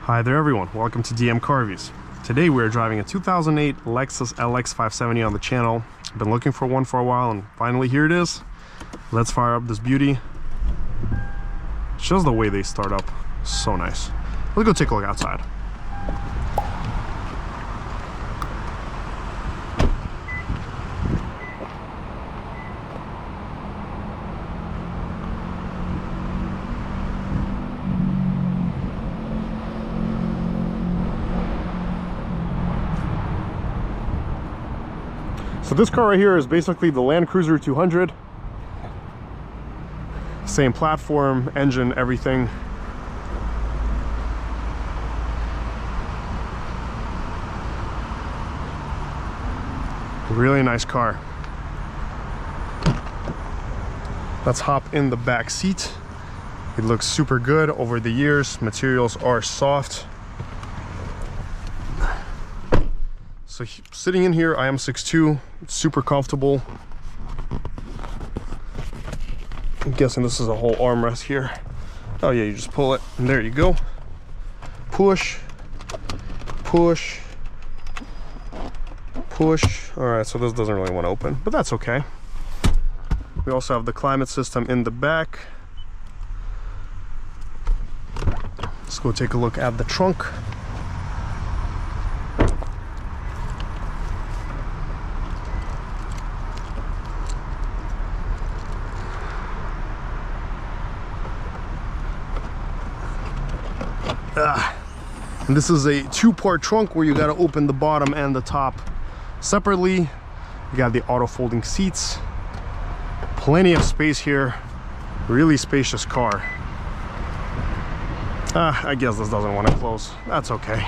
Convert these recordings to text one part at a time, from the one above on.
Hi there everyone, welcome to DM Car Reviews. Today we're driving a 2008 Lexus LX570 on the channel. I've been looking for one for a while and finally here it is. Let's fire up this beauty. Just the way they start up, so nice. Let's go take a look outside. So this car right here is basically the Land Cruiser 200. Same platform, engine, everything. Really nice car. Let's hop in the back seat. It looks super good over the years. Materials are soft. So sitting in here, I am 6'2", it's super comfortable. I'm guessing this is a whole armrest here. Oh yeah, you just pull it and there you go. Push, push, push. All right, so this doesn't really want to open, but that's okay. We also have the climate system in the back. Let's go take a look at the trunk. And this is a two-part trunk where you got to open the bottom and the top separately. You got the auto folding seats, plenty of space here, really spacious car. I guess this doesn't want to close, that's okay.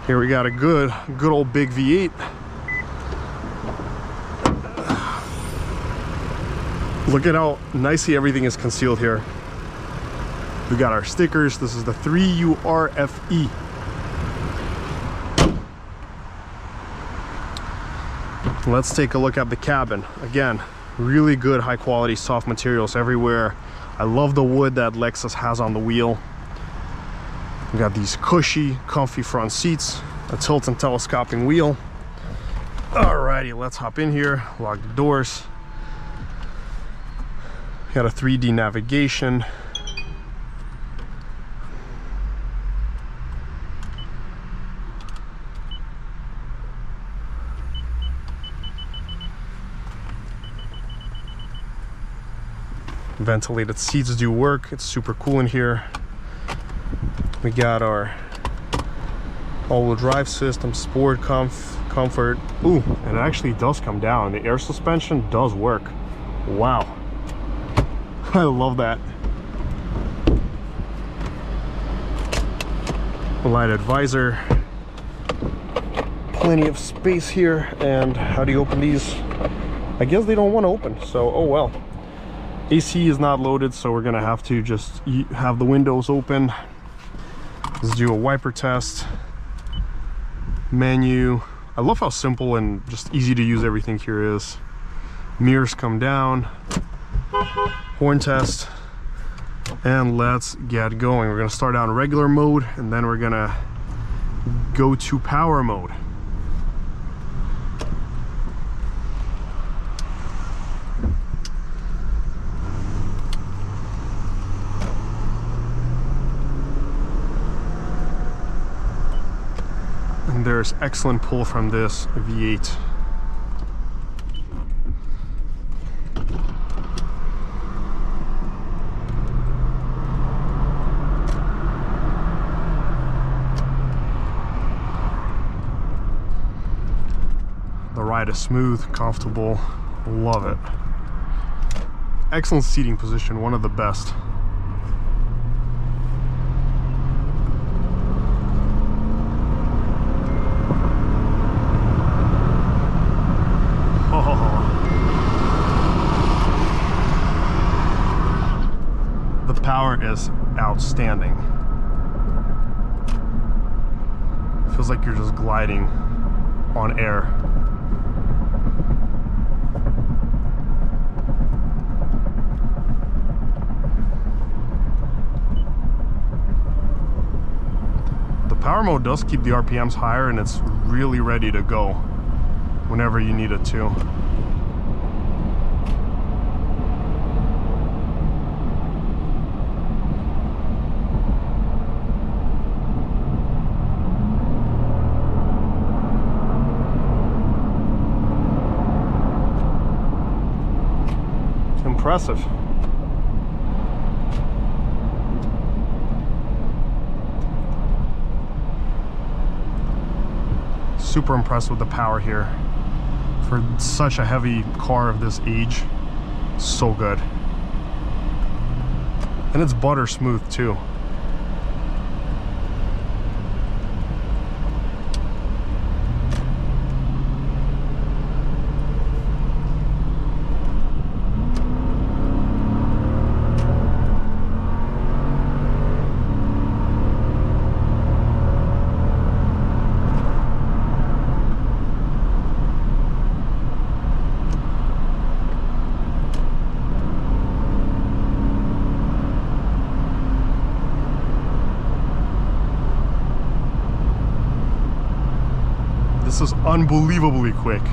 Here we got a good old big V8. Look at how nicely everything is concealed here. We got our stickers. This is the 3URFE. Let's take a look at the cabin. Again, really good high quality soft materials everywhere. I love the wood that Lexus has on the wheel. We got these cushy, comfy front seats, a tilt and telescoping wheel. Alrighty, let's hop in here, lock the doors. Got a 3D navigation. Ventilated seats do work. It's super cool in here. We got our all-wheel drive system, sport, comfort. Ooh, and it actually does come down. The air suspension does work. Wow. I love that. Lighted visor. Plenty of space here. And how do you open these? I guess they don't want to open, so oh well. AC is not loaded, so we're gonna have to just have the windows open. Let's do a wiper test. Menu. I love how simple and just easy to use everything here is. Mirrors come down. Horn test, and let's get going. We're gonna start out in regular mode and then we're gonna go to power mode. And there's excellent pull from this V8. The ride is smooth, comfortable, love it. Excellent seating position, one of the best. The power is outstanding. Feels like you're just gliding on air. Power mode does keep the RPMs higher, and it's really ready to go whenever you need it to. It's impressive. Super impressed with the power here for such a heavy car of this age. So good, and it's butter smooth too. This is unbelievably quick.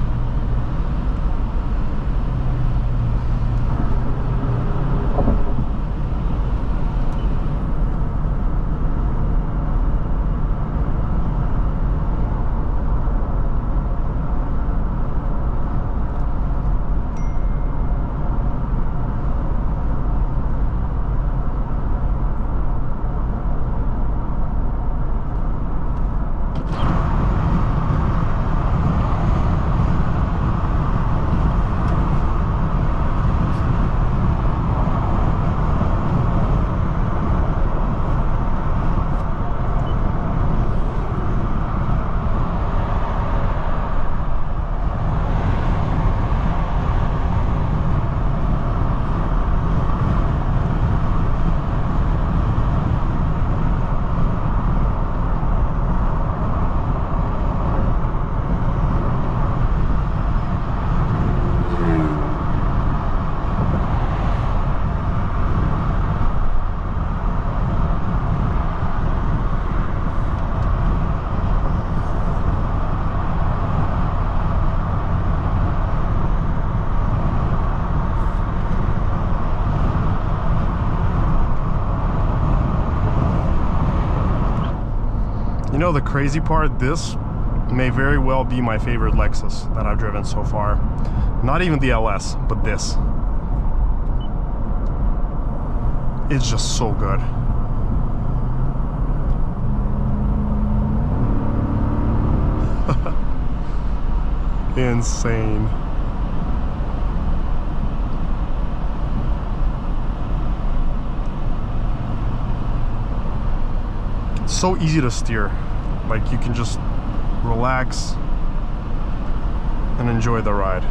You know the crazy part, this may very well be my favorite Lexus that I've driven so far. Not even the LS, but this. It's just so good. Insane. It's so easy to steer. Like, you can just relax and enjoy the ride.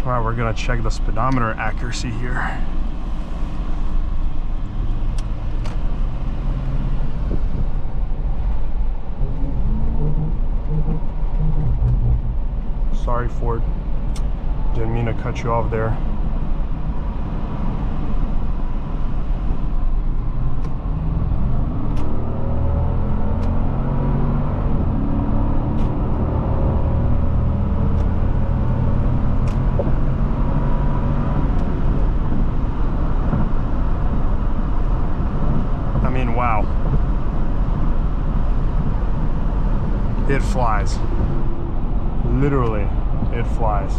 All right, we're gonna check the speedometer accuracy here. Sorry, Ford. Didn't mean to cut you off there. I mean, wow. It flies. Literally, it flies.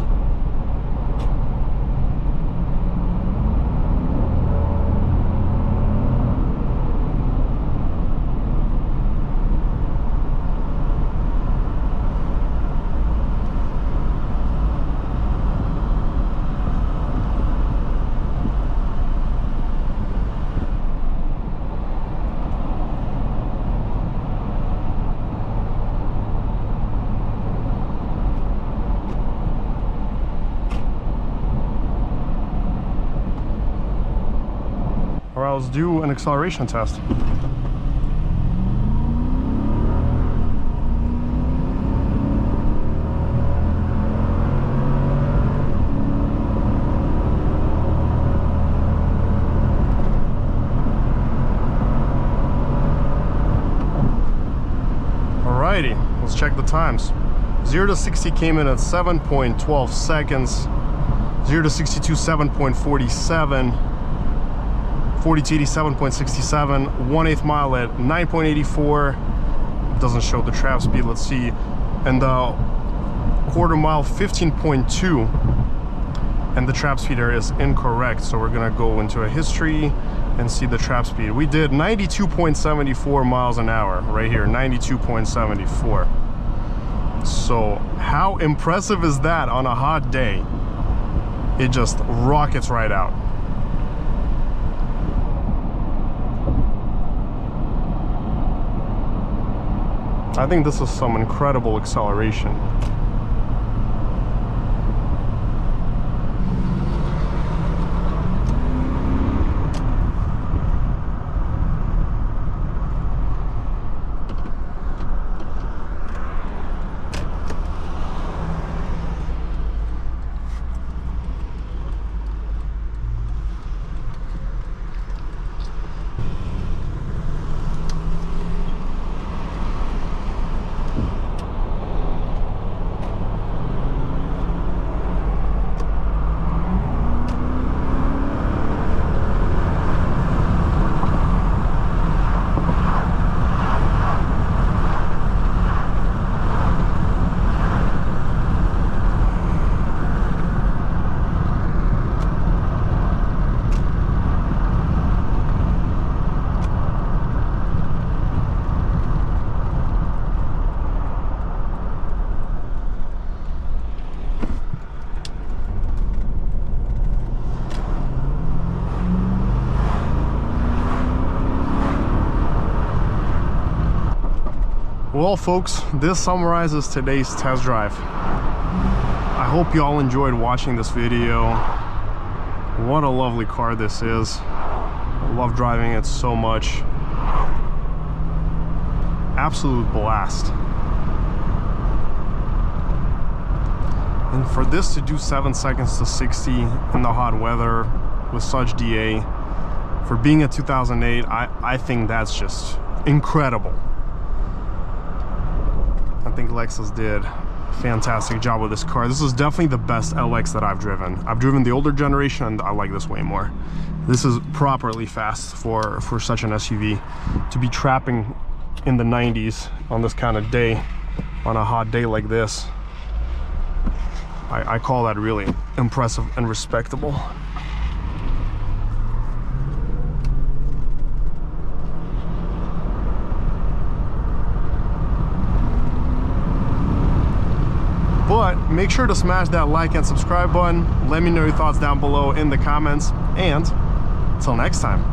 Or let's do an acceleration test. Alrighty, let's check the times. 0 to 60 came in at 7.12 seconds. 0 to 62, 7.47. 40 to 80, 7.67. 1/8 mile at 9.84. Doesn't show the trap speed. Let's see. And the quarter mile, 15.2. And the trap speed there is incorrect. So we're gonna go into a history and see the trap speed. We did 92.74 miles an hour right here, 92.74. So how impressive is that on a hot day? It just rockets right out. I think this is some incredible acceleration. Well, folks, this summarizes today's test drive. I hope you all enjoyed watching this video. What a lovely car this is. I love driving it so much. Absolute blast. And for this to do 7 seconds to 60 in the hot weather with such DA, for being a 2008, I think that's just incredible. I think Lexus did a fantastic job with this car. This is definitely the best LX that I've driven. I've driven the older generation and I like this way more. This is properly fast for such an SUV. To be trapping in the 90s on this kind of day, on a hot day like this, I call that really impressive and respectable. But make sure to smash that like and subscribe button. Let me know your thoughts down below in the comments. And until next time.